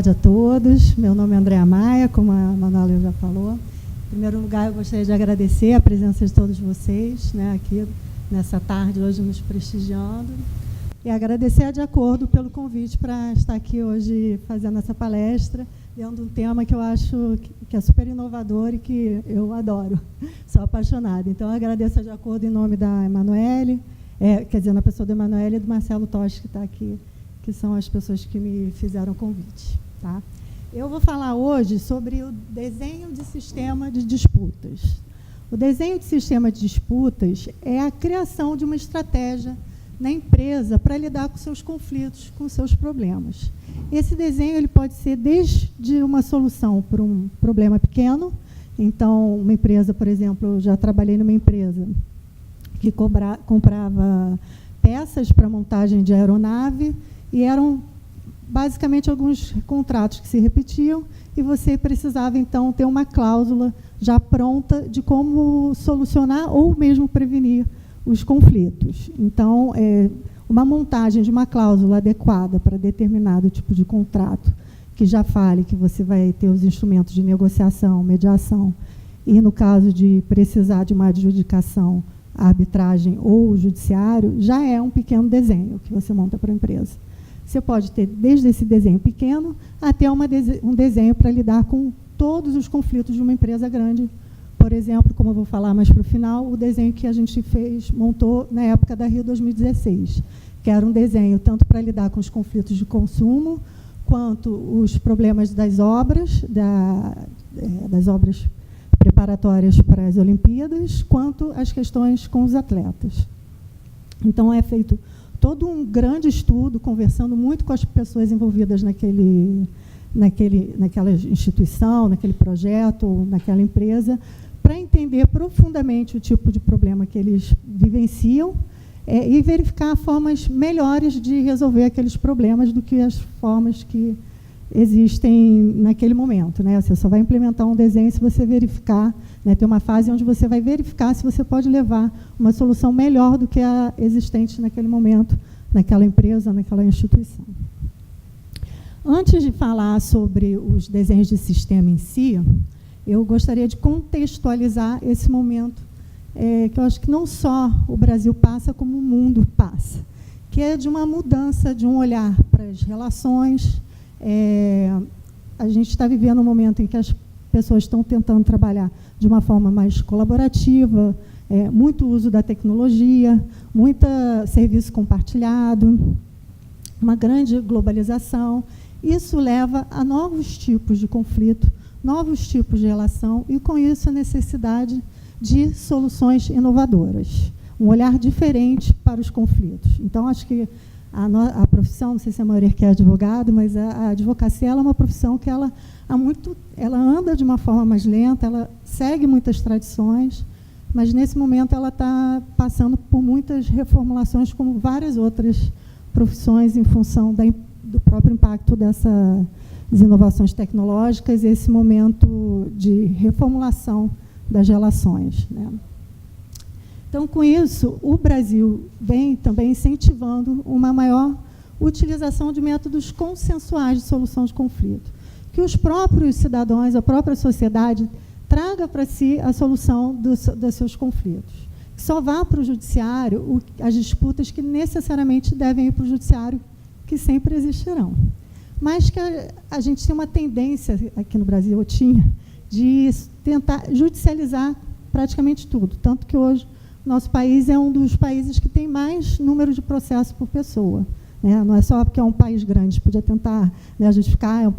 tarde a todos. Meu nome é Andréa Maia, como a Manuela já falou. Em primeiro lugar, eu gostaria de agradecer a presença de todos vocês, né, aqui nessa tarde, hoje nos prestigiando. E agradecer a De Acordo pelo convite para estar aqui hoje fazendo essa palestra, dentro de um tema que eu acho que é super inovador e que eu adoro, sou apaixonada. Então, eu agradeço a De Acordo em nome da Emanuele, quer dizer, na pessoa da Emanuele e do Marcelo Toshi, que está aqui, que são as pessoas que me fizeram o convite. Tá? Eu vou falar hoje sobre o desenho de sistema de disputas. O desenho de sistema de disputas é a criação de uma estratégia na empresa para lidar com seus conflitos, com seus problemas. Esse desenho ele pode ser desde uma solução para um problema pequeno. Então, uma empresa, por exemplo, eu já trabalhei numa empresa que comprava peças para montagem de aeronave, e eram basicamente alguns contratos que se repetiam, e você precisava, então, ter uma cláusula já pronta de como solucionar ou mesmo prevenir os conflitos. Então, uma montagem de uma cláusula adequada para determinado tipo de contrato, que já fale que você vai ter os instrumentos de negociação, mediação, e, no caso de precisar de uma adjudicação, a arbitragem ou o judiciário, já é um pequeno desenho que você monta para a empresa. Você pode ter desde esse desenho pequeno até um desenho para lidar com todos os conflitos de uma empresa grande. Por exemplo, como eu vou falar mais para o final, o desenho que a gente montou na época da Rio 2016, que era um desenho tanto para lidar com os conflitos de consumo, quanto os problemas das obras, das obras preparatórias para as Olimpíadas, quanto as questões com os atletas. Então, é feito todo um grande estudo, conversando muito com as pessoas envolvidas naquela instituição, naquele projeto, ou naquela empresa, para entender profundamente o tipo de problema que eles vivenciam e verificar formas melhores de resolver aqueles problemas do que as formas que existem naquele momento. Né? Você só vai implementar um desenho se você verificar, né? Tem uma fase onde você vai verificar se você pode levar uma solução melhor do que a existente naquele momento, naquela empresa, naquela instituição. Antes de falar sobre os desenhos de sistema em si, eu gostaria de contextualizar esse momento, que eu acho que não só o Brasil passa, como o mundo passa, que é de uma mudança de um olhar para as relações. A gente está vivendo um momento em que as pessoas estão tentando trabalhar de uma forma mais colaborativa, muito uso da tecnologia, muito serviço compartilhado, uma grande globalização. Isso leva a novos tipos de conflito, novos tipos de relação, e, com isso, a necessidade de soluções inovadoras, um olhar diferente para os conflitos. Então, acho que a profissão, não sei se a maioria quer advogado, mas a advocacia ela é uma profissão que ela anda de uma forma mais lenta, ela segue muitas tradições, mas, nesse momento, ela está passando por muitas reformulações, como várias outras profissões, em função do próprio impacto das inovações tecnológicas e esse momento de reformulação das relações. Né? Então, com isso, o Brasil vem também incentivando uma maior utilização de métodos consensuais de solução de conflito, que os próprios cidadãos, a própria sociedade, traga para si a solução dos seus conflitos. Que só vá para o judiciário as disputas que necessariamente devem ir para o judiciário, que sempre existirão. Mas que a gente tem uma tendência, aqui no Brasil eu tinha, de tentar judicializar praticamente tudo. Tanto que hoje nosso país é um dos países que tem mais número de processos por pessoa. Né? Não é só porque é um país grande, a gente podia tentar, né, justificar, é um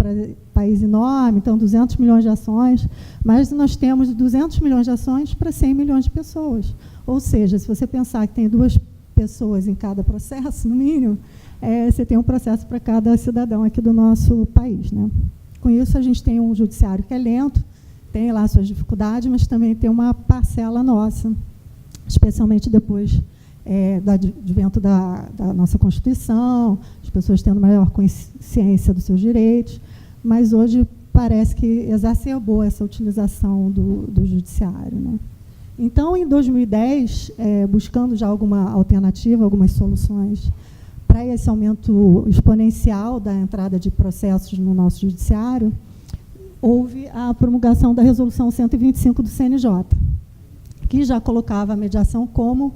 país enorme, então 200 milhões de ações, mas nós temos 200 milhões de ações para 100 milhões de pessoas. Ou seja, se você pensar que tem 2 pessoas em cada processo, no mínimo, você tem um processo para cada cidadão aqui do nosso país. Né? Com isso, a gente tem um judiciário que é lento, tem lá suas dificuldades, mas também tem uma parcela nossa, especialmente depois do advento da nossa Constituição, as pessoas tendo maior consciência dos seus direitos, mas hoje parece que exacerbou essa utilização do judiciário. Né? Então, em 2010, buscando já alguma alternativa, algumas soluções para esse aumento exponencial da entrada de processos no nosso judiciário, houve a promulgação da Resolução 125 do CNJ, que já colocava a mediação como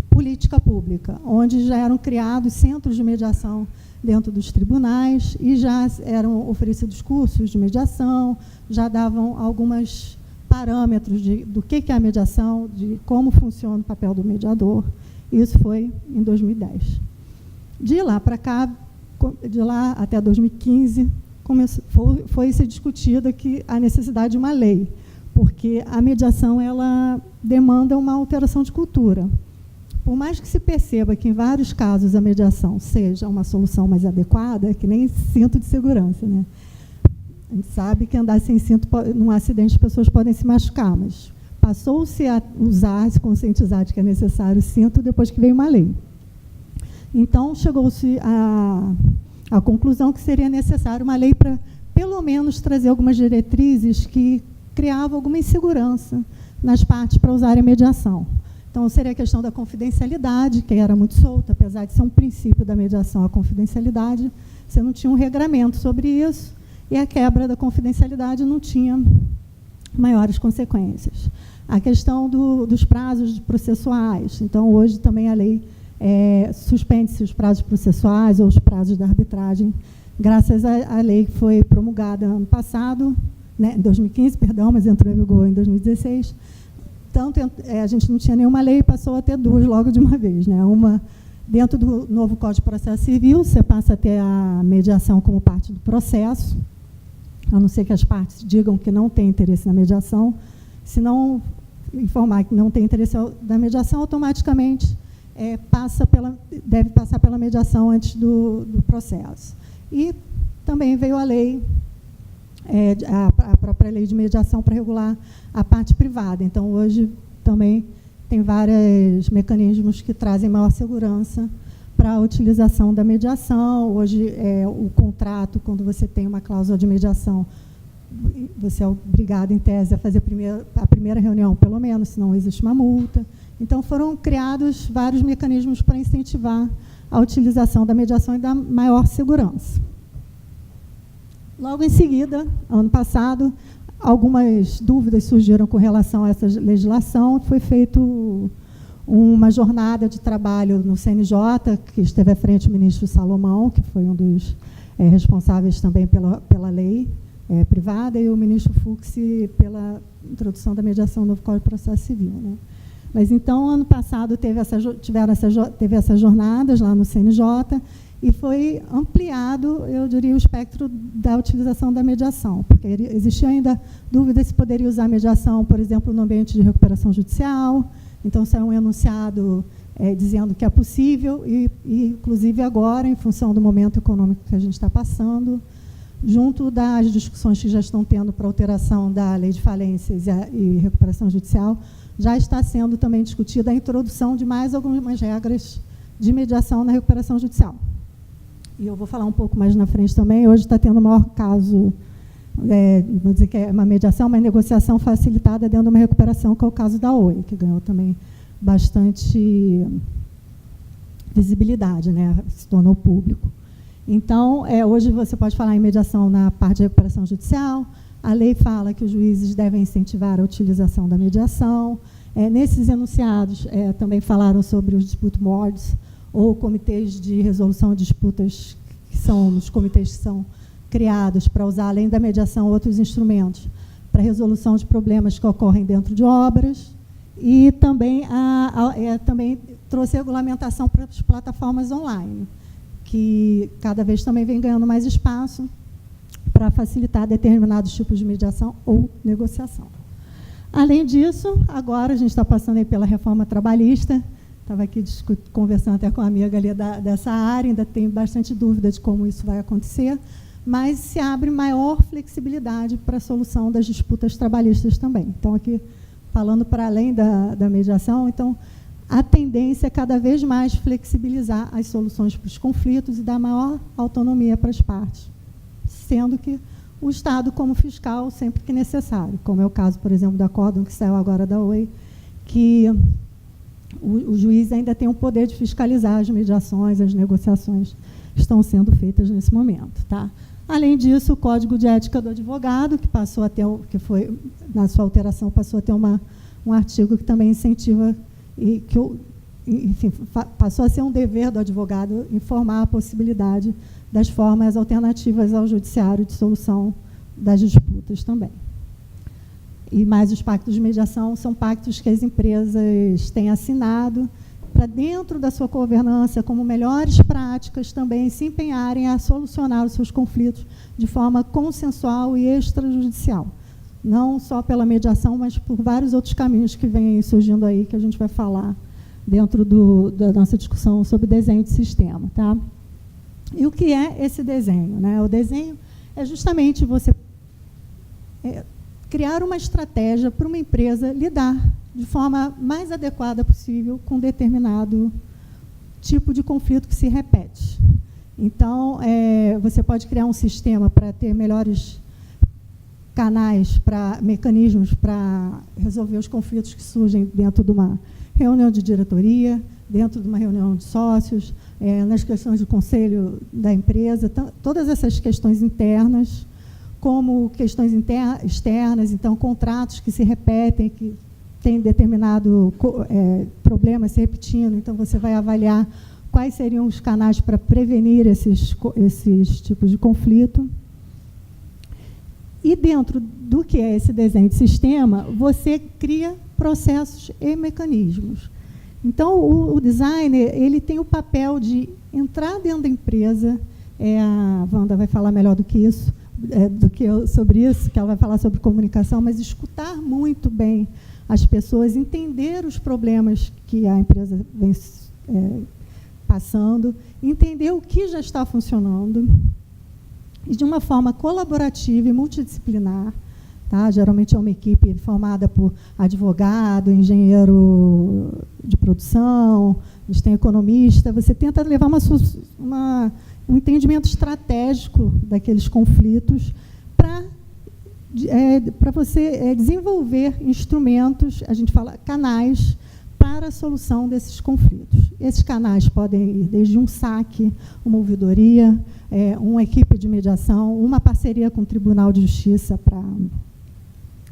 política pública, onde já eram criados centros de mediação dentro dos tribunais e já eram oferecidos cursos de mediação, já davam alguns parâmetros do que é a mediação, de como funciona o papel do mediador. Isso foi em 2010. De lá para cá, de lá até 2015, foi se discutida a necessidade de uma lei, porque a mediação ela demanda uma alteração de cultura. Por mais que se perceba que, em vários casos, a mediação seja uma solução mais adequada, que nem cinto de segurança, né? A gente sabe que andar sem cinto, num acidente, as pessoas podem se machucar, mas passou-se a usar, se conscientizar de que é necessário o cinto depois que veio uma lei. Então, chegou-se à conclusão que seria necessário uma lei para, pelo menos, trazer algumas diretrizes que criavam alguma insegurança nas partes para usarem a mediação. Então, seria a questão da confidencialidade, que era muito solta, apesar de ser um princípio da mediação, a confidencialidade, você não tinha um regramento sobre isso, e a quebra da confidencialidade não tinha maiores consequências. A questão dos prazos processuais. Então, hoje também a lei suspende-se os prazos processuais ou os prazos da arbitragem, graças à lei que foi promulgada ano passado, né, em 2015, perdão, mas entrou em vigor em 2016. Tanto a gente não tinha nenhuma lei, passou a ter duas logo de uma vez. Né? Uma, dentro do novo Código de Processo Civil, você passa a ter a mediação como parte do processo, a não ser que as partes digam que não têm interesse na mediação. Se não informar que não tem interesse na mediação, automaticamente deve passar pela mediação antes do processo. E também veio a lei, a própria lei de mediação para regular a parte privada. Então, hoje também tem vários mecanismos que trazem maior segurança para a utilização da mediação. Hoje, o contrato, quando você tem uma cláusula de mediação, você é obrigado, em tese, a fazer a primeira reunião, pelo menos, senão existe uma multa. Então, foram criados vários mecanismos para incentivar a utilização da mediação e dar maior segurança. Logo em seguida, ano passado, algumas dúvidas surgiram com relação a essa legislação. Foi feita uma jornada de trabalho no CNJ, que esteve à frente o ministro Salomão, que foi um dos responsáveis também pela lei privada, e o ministro Fux pela introdução da mediação no novo Código de Processo Civil. Né? Mas, então, ano passado, teve essas jornadas lá no CNJ, e foi ampliado, eu diria, o espectro da utilização da mediação, porque existia ainda dúvida se poderia usar a mediação, por exemplo, no ambiente de recuperação judicial. Então, saiu um enunciado dizendo que é possível, e, inclusive, agora, em função do momento econômico que a gente está passando, junto das discussões que já estão tendo para alteração da lei de falências e recuperação judicial, já está sendo também discutida a introdução de mais algumas regras de mediação na recuperação judicial. E eu vou falar um pouco mais na frente também. Hoje está tendo o maior caso, vou dizer que é uma mediação, uma negociação facilitada dentro de uma recuperação, que é o caso da Oi, que ganhou também bastante visibilidade, né? Se tornou público. Então, hoje você pode falar em mediação na parte de recuperação judicial. A lei fala que os juízes devem incentivar a utilização da mediação. Nesses enunciados, também falaram sobre os dispute boards, ou comitês de resolução de disputas, que são os comitês que são criados para usar, além da mediação, outros instrumentos para resolução de problemas que ocorrem dentro de obras. E também, também trouxe regulamentação para as plataformas online, que cada vez também vem ganhando mais espaço para facilitar determinados tipos de mediação ou negociação. Além disso, agora a gente está passando aí pela reforma trabalhista. Estava aqui conversando até com a amiga ali dessa área, ainda tem bastante dúvida de como isso vai acontecer, mas se abre maior flexibilidade para a solução das disputas trabalhistas também. Então, aqui, falando para além da mediação, então, a tendência é cada vez mais flexibilizar as soluções para os conflitos e dar maior autonomia para as partes, sendo que o Estado, como fiscal, sempre que necessário, como é o caso, por exemplo, do acórdão que saiu agora da Oi, que o juiz ainda tem o poder de fiscalizar as mediações, as negociações que estão sendo feitas nesse momento, tá? Além disso, o Código de Ética do Advogado, que passou a ter, que foi, na sua alteração, passou a ter um artigo que também incentiva, e que, enfim, passou a ser um dever do advogado informar a possibilidade das formas alternativas ao judiciário de solução das disputas também. E mais os pactos de mediação são pactos que as empresas têm assinado para, dentro da sua governança, como melhores práticas, também se empenharem a solucionar os seus conflitos de forma consensual e extrajudicial. Não só pela mediação, mas por vários outros caminhos que vêm surgindo aí, que a gente vai falar dentro da nossa discussão sobre desenho de sistema. Tá? E o que é esse desenho, né? O desenho é justamente você criar uma estratégia para uma empresa lidar de forma mais adequada possível com determinado tipo de conflito que se repete. Então, você pode criar um sistema para ter melhores canais, mecanismos para resolver os conflitos que surgem dentro de uma reunião de diretoria, dentro de uma reunião de sócios, nas questões do conselho da empresa, todas essas questões internas, como questões externas, então, contratos que se repetem, que tem determinado problema se repetindo, então você vai avaliar quais seriam os canais para prevenir esses tipos de conflito. E dentro do que é esse desenho de sistema, você cria processos e mecanismos. Então, o designer, ele tem o papel de entrar dentro da empresa, a Wanda vai falar melhor do que isso, do que eu sobre isso, que ela vai falar sobre comunicação, mas escutar muito bem as pessoas, entender os problemas que a empresa vem passando, entender o que já está funcionando, e de uma forma colaborativa e multidisciplinar, tá? Geralmente é uma equipe formada por advogado, engenheiro de produção, a gente tem economista, você tenta levar um entendimento estratégico daqueles conflitos para você desenvolver instrumentos, a gente fala canais, para a solução desses conflitos. Esses canais podem ir desde um saque, uma ouvidoria, uma equipe de mediação, uma parceria com o Tribunal de Justiça para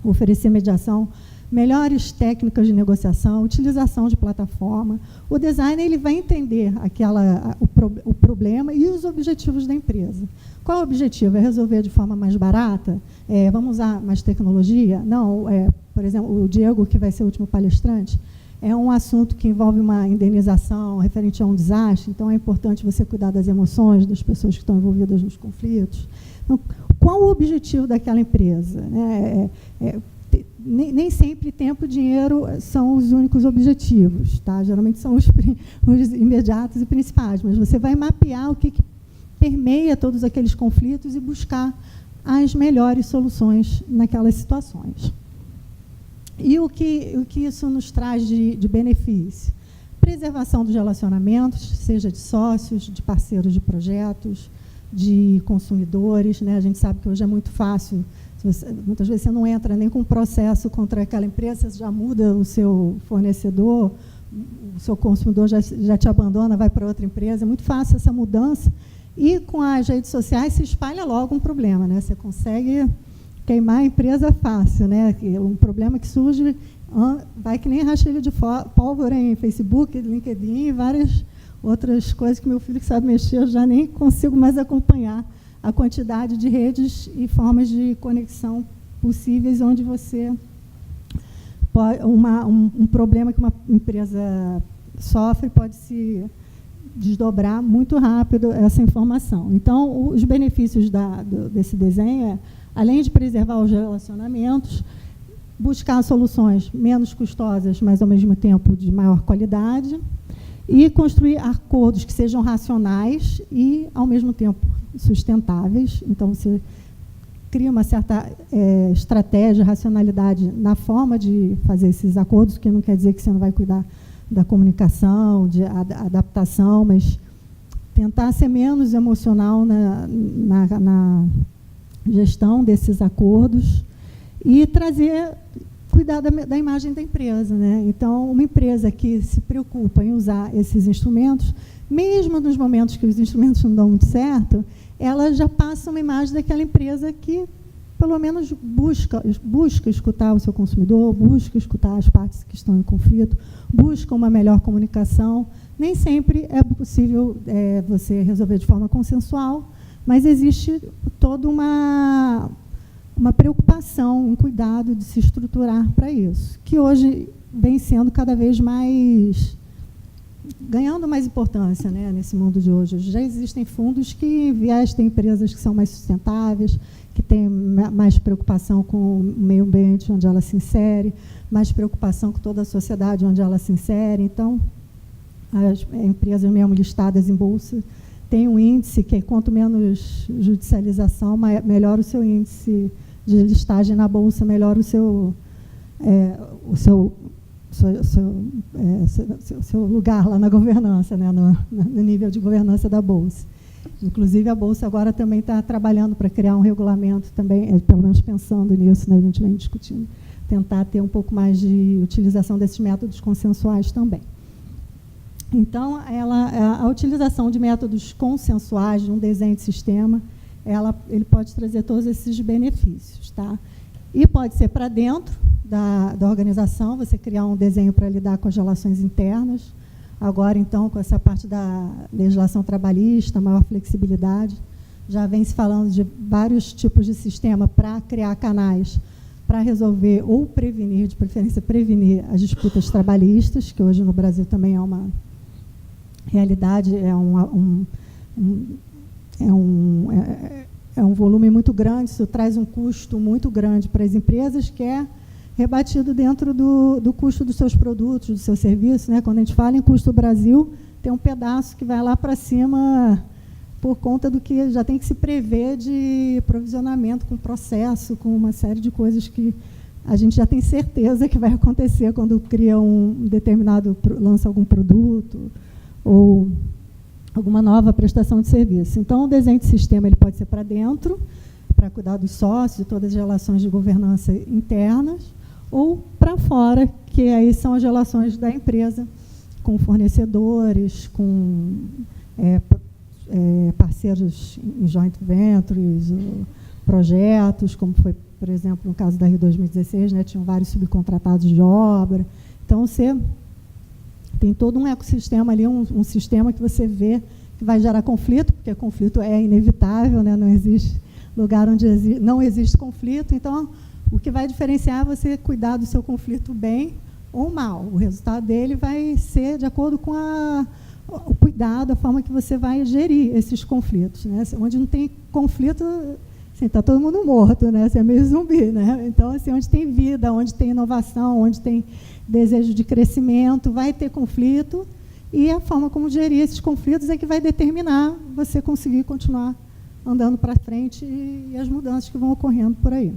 oferecer mediação, melhores técnicas de negociação, utilização de plataforma. O designer ele vai entender o problema e os objetivos da empresa. Qual é o objetivo? É resolver de forma mais barata? Vamos usar mais tecnologia? Não, por exemplo, o Diego, que vai ser o último palestrante, é um assunto que envolve uma indenização referente a um desastre, então é importante você cuidar das emoções das pessoas que estão envolvidas nos conflitos. Então, qual o objetivo daquela empresa? Nem sempre tempo e dinheiro são os únicos objetivos, tá? Geralmente são os imediatos e principais, mas você vai mapear o que permeia todos aqueles conflitos e buscar as melhores soluções naquelas situações. E o que isso nos traz de benefício? Preservação dos relacionamentos, seja de sócios, de parceiros de projetos, de consumidores, né? A gente sabe que hoje é muito fácil, muitas vezes você não entra nem com processo contra aquela empresa, você já muda o seu fornecedor, o seu consumidor já te abandona, vai para outra empresa, é muito fácil essa mudança, e com as redes sociais se espalha logo um problema, né? Você consegue queimar a empresa fácil, né? Um problema que surge, vai que nem rachilho de pólvora em Facebook, LinkedIn e várias outras coisas que meu filho que sabe mexer, eu já nem consigo mais acompanhar a quantidade de redes e formas de conexão possíveis onde você pode, um problema que uma empresa sofre pode se desdobrar muito rápido essa informação. Então, os benefícios desse desenho além de preservar os relacionamentos, buscar soluções menos custosas, mas, ao mesmo tempo, de maior qualidade, e construir acordos que sejam racionais e, ao mesmo tempo, sustentáveis. Então, você cria uma certa estratégia, racionalidade na forma de fazer esses acordos, que não quer dizer que você não vai cuidar da comunicação, de adaptação, mas tentar ser menos emocional na gestão desses acordos e cuidar da imagem da empresa, né? Então, uma empresa que se preocupa em usar esses instrumentos, mesmo nos momentos que os instrumentos não dão muito certo, ela já passa uma imagem daquela empresa que, pelo menos, busca escutar o seu consumidor, busca escutar as partes que estão em conflito, busca uma melhor comunicação. Nem sempre é possível você resolver de forma consensual, mas existe toda uma preocupação, um cuidado de se estruturar para isso, que hoje vem sendo cada vez mais, ganhando mais importância, né, nesse mundo de hoje. Já existem fundos que investem em empresas que são mais sustentáveis, que têm mais preocupação com o meio ambiente onde ela se insere, mais preocupação com toda a sociedade onde ela se insere. Então, as empresas mesmo listadas em bolsa têm um índice que, quanto menos judicialização, melhor o seu índice de listagem na bolsa, melhor o seu lugar lá na governança, né, no nível de governança da bolsa. Inclusive, a bolsa agora também está trabalhando para criar um regulamento também, pelo menos pensando nisso, né, a gente vem discutindo, tentar ter um pouco mais de utilização desses métodos consensuais também. Então, a utilização de métodos consensuais, de um desenho de sistema, ele pode trazer todos esses benefícios. Tá? E pode ser para dentro da organização, você criar um desenho para lidar com as relações internas. Agora, então, com essa parte da legislação trabalhista, maior flexibilidade, já vem se falando de vários tipos de sistema para criar canais para resolver ou prevenir, de preferência prevenir, as disputas trabalhistas, que hoje no Brasil também é uma realidade, é um volume muito grande, isso traz um custo muito grande para as empresas, que é rebatido dentro do custo dos seus produtos, do seu serviço. Né? Quando a gente fala em custo do Brasil, tem um pedaço que vai lá para cima por conta do que já tem que se prever de provisionamento com processo, com uma série de coisas que a gente já tem certeza que vai acontecer quando cria lança algum produto ou alguma nova prestação de serviço. Então, o desenho de sistema ele pode ser para dentro, para cuidar dos sócios, de todas as relações de governança internas, ou para fora, que aí são as relações da empresa com fornecedores, com parceiros em joint ventures, projetos, como foi, por exemplo, no caso da Rio 2016, né, tinham vários subcontratados de obra. Então, você tem todo um ecossistema ali, um sistema que você vê que vai gerar conflito, porque conflito é inevitável, né? Não existe lugar onde não existe conflito. Então, o que vai diferenciar é você cuidar do seu conflito bem ou mal. O resultado dele vai ser de acordo com o cuidado, a forma que você vai gerir esses conflitos. Né? Onde não tem conflito, está todo mundo morto, né? Você é meio zumbi. Né? Então, assim, onde tem vida, onde tem inovação, onde tem desejo de crescimento, vai ter conflito, e a forma como gerir esses conflitos é que vai determinar você conseguir continuar andando para frente e as mudanças que vão ocorrendo por aí.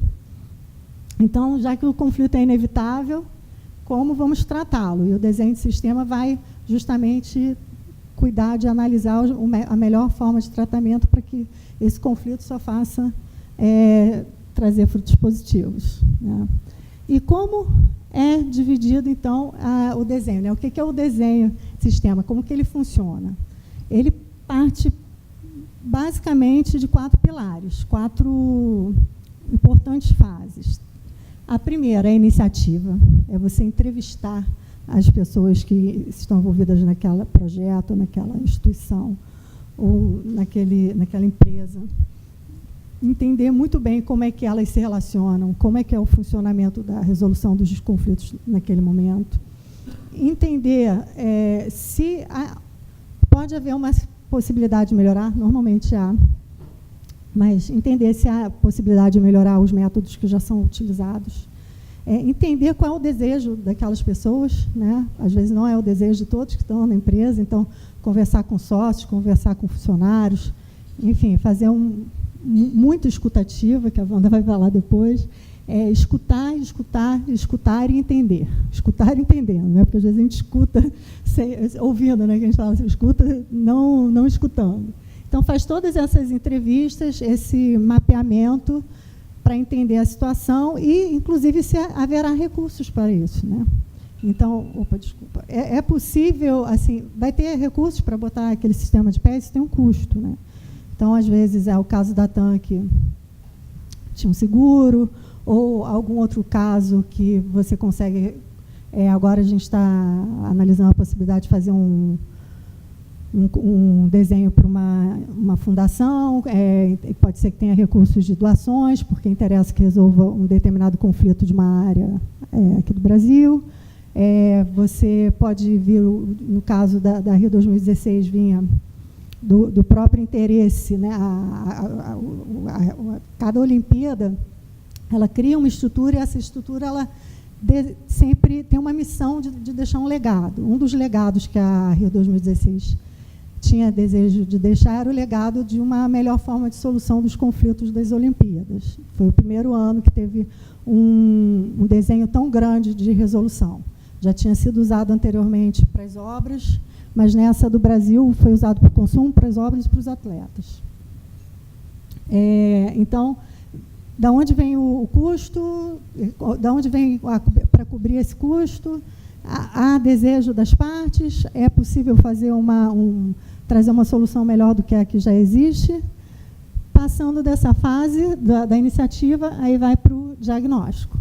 Então, já que o conflito é inevitável, como vamos tratá-lo? E o desenho de sistema vai justamente cuidar de analisar a melhor forma de tratamento para que esse conflito só faça trazer frutos positivos. Né? E como é dividido, então, o desenho? Né? O que é o desenho sistema? Como que ele funciona? Ele parte, basicamente, de 4 pilares, 4 importantes fases. A primeira é a iniciativa, é você entrevistar as pessoas que estão envolvidas naquele projeto, naquela instituição, ou naquela empresa. Entender muito bem como é que elas se relacionam, como é que é o funcionamento da resolução dos conflitos naquele momento. Entender se pode haver uma possibilidade de melhorar, normalmente há, mas entender se há possibilidade de melhorar os métodos que já são utilizados. Entender qual é o desejo daquelas pessoas, né? Às vezes não é o desejo de todos que estão na empresa, então conversar com sócios, conversar com funcionários, enfim, fazer muito escutativa, que a Wanda vai falar depois, escutar e entender. Escutar e entendendo, né? Porque às vezes a gente escuta ouvindo, né? Que a gente fala assim, escuta não escutando. Então, faz todas essas entrevistas, esse mapeamento, para entender a situação e, inclusive, se haverá recursos para isso, né? Então, desculpa, é possível, assim, vai ter recursos para botar aquele sistema de pé, isso tem um custo, né? Então, às vezes, é o caso da TAM que tinha um seguro, ou algum outro caso que você consegue... agora a gente está analisando a possibilidade de fazer um desenho para uma fundação, pode ser que tenha recursos de doações, porque interessa que resolva um determinado conflito de uma área aqui do Brasil. Você pode vir, no caso da Rio 2016, vinha do próprio interesse, né? Cada Olimpíada, ela cria uma estrutura, e essa estrutura ela sempre tem uma missão de deixar um legado. Um dos legados que a Rio 2016 tinha desejo de deixar era o legado de uma melhor forma de solução dos conflitos das Olimpíadas. Foi o primeiro ano que teve um desenho tão grande de resolução. Já tinha sido usado anteriormente para as obras, mas nessa do Brasil foi usado para o consumo, para as obras e para os atletas. Então, da onde vem o custo? Da onde vem para cobrir esse custo? Há desejo das partes? É possível fazer trazer uma solução melhor do que a que já existe? Passando dessa fase da iniciativa, aí vai para o diagnóstico.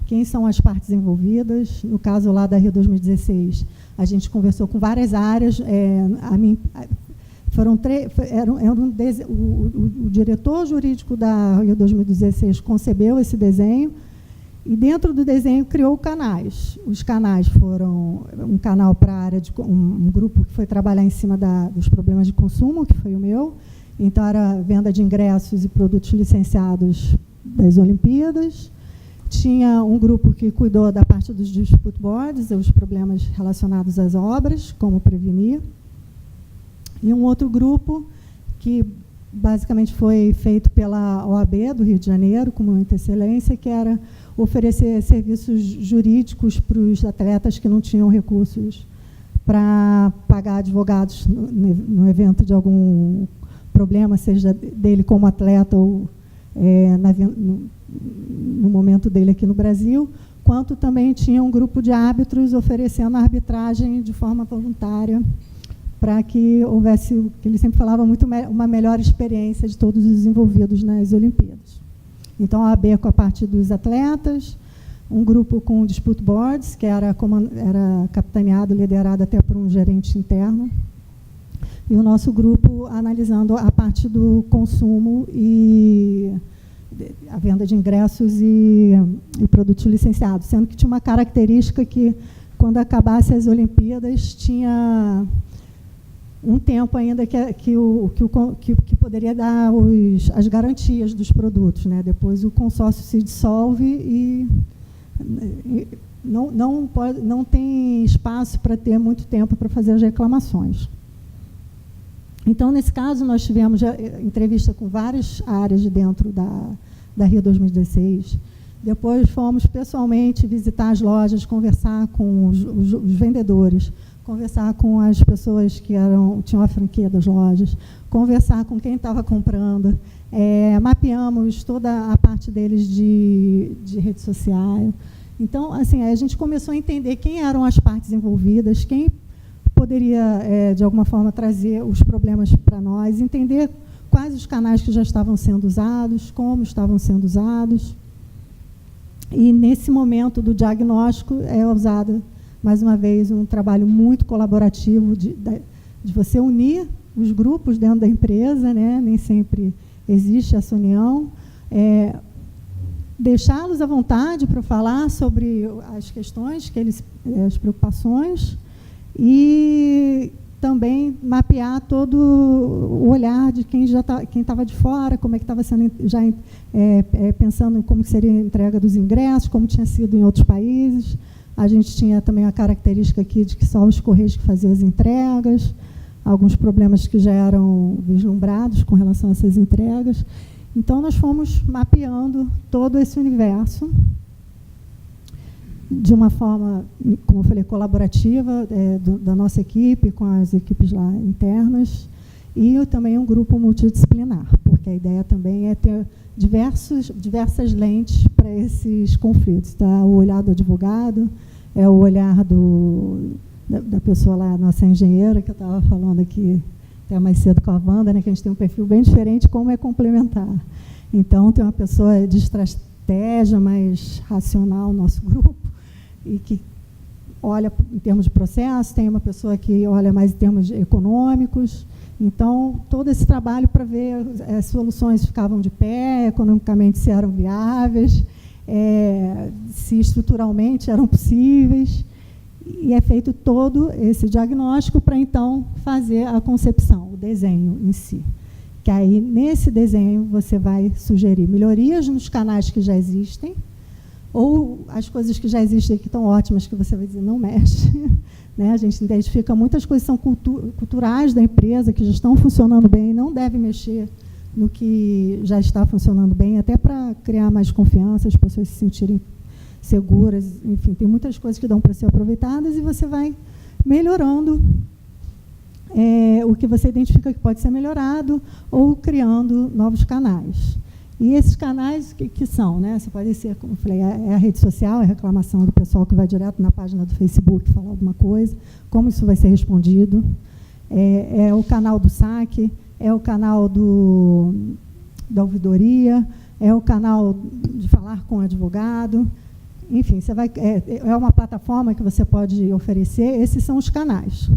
Quem são as partes envolvidas? No caso lá da Rio 2016, a gente conversou com várias áreas. O diretor jurídico da Rio 2016 concebeu esse desenho e, dentro do desenho, criou canais. Os canais foram um canal para a área de um grupo que foi trabalhar em cima dos problemas de consumo, que foi o meu. Então, era venda de ingressos e produtos licenciados das Olimpíadas. Tinha um grupo que cuidou da parte dos dispute boards, os problemas relacionados às obras, como prevenir. E um outro grupo que basicamente foi feito pela OAB do Rio de Janeiro, com muita excelência, que era oferecer serviços jurídicos para os atletas que não tinham recursos para pagar advogados no evento de algum problema, seja dele como atleta ou no momento dele aqui no Brasil, quanto também tinha um grupo de árbitros oferecendo arbitragem de forma voluntária, para que houvesse, que ele sempre falava, uma melhor experiência de todos os envolvidos nas Olimpíadas. Então, a AB com a parte dos atletas, um grupo com dispute boards, que era capitaneado, liderado até por um gerente interno, e o nosso grupo analisando a parte do consumo e a venda de ingressos e produtos licenciados, sendo que tinha uma característica que, quando acabasse as Olimpíadas, tinha um tempo ainda que poderia dar as garantias dos produtos, né? Depois o consórcio se dissolve e não tem espaço para ter muito tempo para fazer as reclamações. Então, nesse caso, nós tivemos entrevista com várias áreas de dentro da Rio 2016. Depois fomos pessoalmente visitar as lojas, conversar com os vendedores, conversar com as pessoas que tinham a franquia das lojas, conversar com quem estava comprando. Mapeamos toda a parte deles de rede social. Então, assim, a gente começou a entender quem eram as partes envolvidas, quem poderia, de alguma forma, trazer os problemas para nós, entender quais os canais que já estavam sendo usados, como estavam sendo usados. E, nesse momento do diagnóstico, é usado, mais uma vez, um trabalho muito colaborativo de você unir os grupos dentro da empresa, né? Nem sempre existe essa união, deixá-los à vontade para falar sobre as questões, as preocupações, e também mapear todo o olhar de quem estava de fora, como é que estava sendo, já pensando em como seria a entrega dos ingressos, como tinha sido em outros países. A gente tinha também a característica aqui de que só os Correios que faziam as entregas, alguns problemas que já eram vislumbrados com relação a essas entregas. Então, nós fomos mapeando todo esse universo de uma forma, como eu falei, colaborativa, da nossa equipe, com as equipes lá internas, e também um grupo multidisciplinar, porque a ideia também é diversas lentes para esses conflitos. Tá? O olhar do advogado, é o olhar da pessoa lá, nossa engenheira, que eu estava falando aqui até mais cedo com a Wanda, né, que a gente tem um perfil bem diferente, como é complementar. Então, tem uma pessoa de estratégia mais racional no nosso grupo, e que olha em termos de processo, tem uma pessoa que olha mais em termos econômicos. Então, todo esse trabalho para ver as soluções ficavam de pé, economicamente se eram viáveis, se estruturalmente eram possíveis, e é feito todo esse diagnóstico para, então, fazer a concepção, o desenho em si. Que aí, nesse desenho, você vai sugerir melhorias nos canais que já existem, ou as coisas que já existem que estão ótimas, que você vai dizer, não mexe. Né? A gente identifica muitas coisas que são culturais da empresa, que já estão funcionando bem, não deve mexer no que já está funcionando bem, até para criar mais confiança, as pessoas se sentirem seguras. Enfim, tem muitas coisas que dão para ser aproveitadas, e você vai melhorando o que você identifica que pode ser melhorado, ou criando novos canais. E esses canais, que são? Né? Você pode ser, como eu falei, é a rede social, é a reclamação do pessoal que vai direto na página do Facebook falar alguma coisa, como isso vai ser respondido. É o canal do saque, é o canal da ouvidoria, é o canal de falar com o advogado. Enfim, você vai, é uma plataforma que você pode oferecer. Esses são os canais.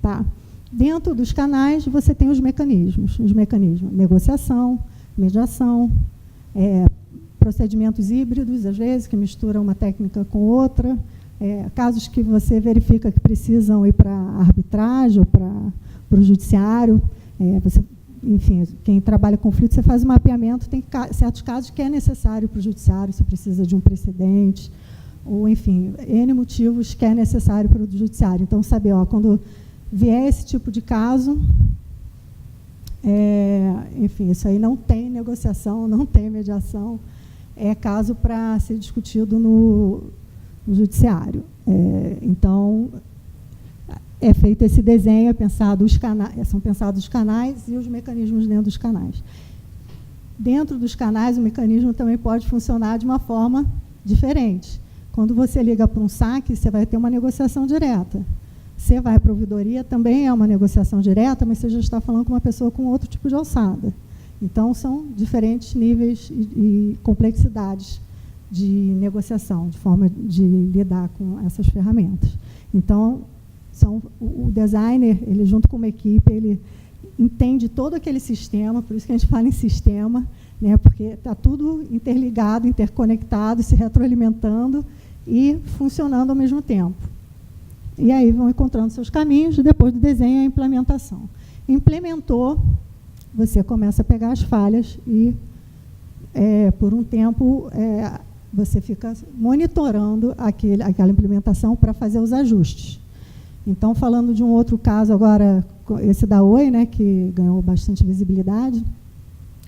Tá? Dentro dos canais, você tem os mecanismos. Negociação, mediação, procedimentos híbridos, às vezes, que misturam uma técnica com outra, casos que você verifica que precisam ir para a arbitragem ou para o judiciário. Enfim, quem trabalha conflito, você faz um mapeamento, tem certos casos que é necessário para o judiciário, você precisa de um precedente, ou, enfim, N motivos que é necessário para o judiciário. Então, saber, quando vier esse tipo de caso, enfim, isso aí não tem negociação, não tem mediação, é caso para ser discutido no judiciário. Então, é feito esse desenho, são pensados os canais e os mecanismos dentro dos canais. Dentro dos canais, o mecanismo também pode funcionar de uma forma diferente. Quando você liga para um saque, você vai ter uma negociação direta. Você vai para a ouvidoria, também é uma negociação direta, mas você já está falando com uma pessoa com outro tipo de alçada. Então, são diferentes níveis e complexidades de negociação, de forma de lidar com essas ferramentas. Então, o designer, ele junto com uma equipe, ele entende todo aquele sistema, por isso que a gente fala em sistema, né, porque está tudo interligado, interconectado, se retroalimentando e funcionando ao mesmo tempo. E aí vão encontrando seus caminhos, depois do desenho, a implementação. Implementou, você começa a pegar as falhas e, por um tempo, você fica monitorando aquela implementação para fazer os ajustes. Então, falando de um outro caso agora, esse da Oi, né, que ganhou bastante visibilidade,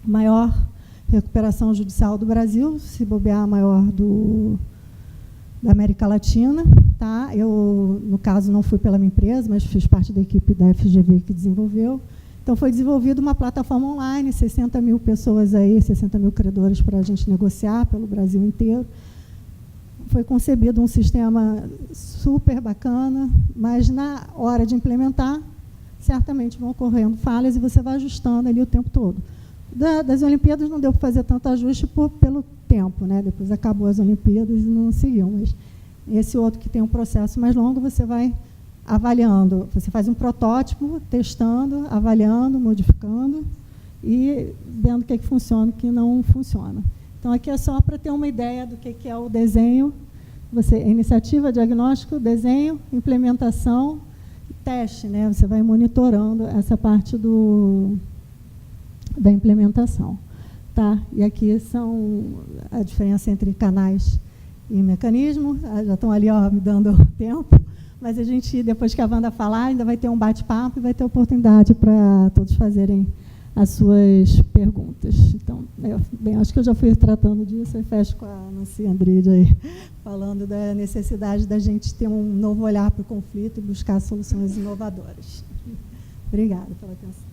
maior recuperação judicial do Brasil, se bobear a maior da América Latina. Tá? Eu, no caso, não fui pela minha empresa, mas fiz parte da equipe da FGV que desenvolveu. Então, foi desenvolvida uma plataforma online, 60 mil pessoas aí, 60 mil credores para a gente negociar pelo Brasil inteiro. Foi concebido um sistema super bacana, mas, na hora de implementar, certamente vão ocorrendo falhas e você vai ajustando ali o tempo todo. Das Olimpíadas não deu para fazer tanto ajuste pelo tempo, né? Depois acabou as Olimpíadas e não seguiu, mas esse outro que tem um processo mais longo, você vai avaliando, você faz um protótipo, testando, avaliando, modificando e vendo o que funciona e o que não funciona. Então, aqui é só para ter uma ideia do que é o desenho, iniciativa, diagnóstico, desenho, implementação, teste, né? Você vai monitorando essa parte da implementação. Tá? E aqui são a diferença entre canais e mecanismo. Já estão ali me dando tempo, mas a gente, depois que a Wanda falar, ainda vai ter um bate-papo e vai ter oportunidade para todos fazerem as suas perguntas. Então, bem, acho que eu já fui tratando disso, eu fecho com a Nancy Andride aí, falando da necessidade da gente ter um novo olhar para o conflito e buscar soluções inovadoras. Obrigada pela atenção.